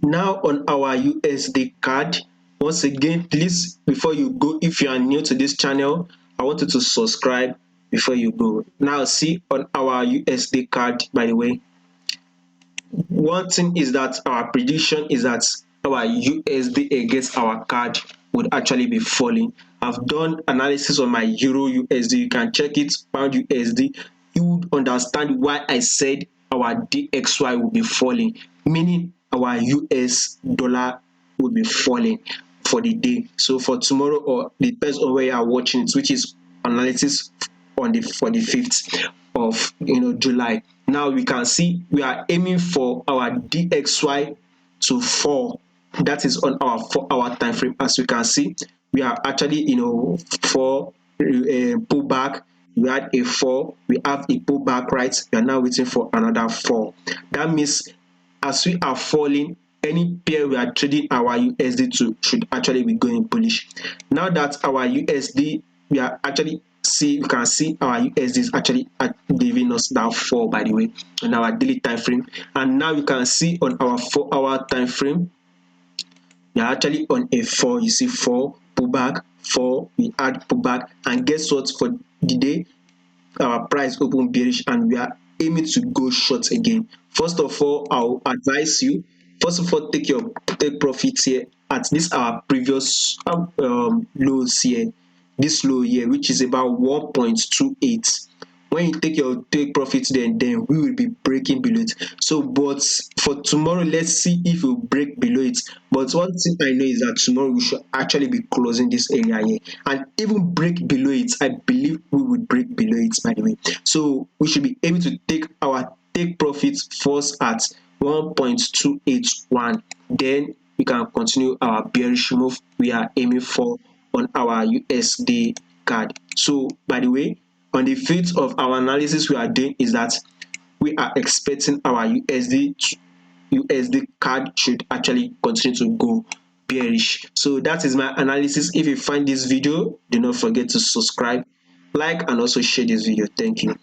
Now on our USD card, once again, please, before you go, if you are new to this channel, I want you to subscribe before you go. Now see on our USD card, by the way, one thing is that our prediction is that our USD against our card would actually be falling. I've done analysis on my Euro USD. You can check it, pound USD. You would understand why I said our DXY will be falling, meaning our US dollar will be falling for the day. So for tomorrow, or depends on where you are watching it, which is analysis on the 5th of July. Now we can see we are aiming for our DXY to fall. That is on our 4-hour time frame. As you can see, we are actually for pullback. We had a 4, we have a pullback, right? We are now waiting for another 4. That means as we are falling, any pair we are trading our USD to should actually be going bullish. Now that our USD, we are actually you can see our USD is actually giving us that fall, by the way, on our daily time frame. And now you can see on our 4-hour time frame, we are actually on a 4. You see 4 pullback, 4, we add pullback, and guess what? For the day, our price open bearish and we are aiming to go short again. First of all, I'll advise you, first of all, take profits here at this our previous lows here, this low here, which is about 1.28. When you take profits, then we will be breaking below it. So but for tomorrow, let's see if we break below it. But one thing I know is that tomorrow we should actually be closing this area here and even break below it. I believe we will break below it, by the way. So we should be able to take profits first at 1.281. Then we can continue our bearish move we are aiming for on our USD card. So by the way, on the 5th of our analysis we are doing is that we are expecting our USD card should actually continue to go bearish. So that is my analysis. If you find this video, do not forget to subscribe, like, and also share this video. Thank you.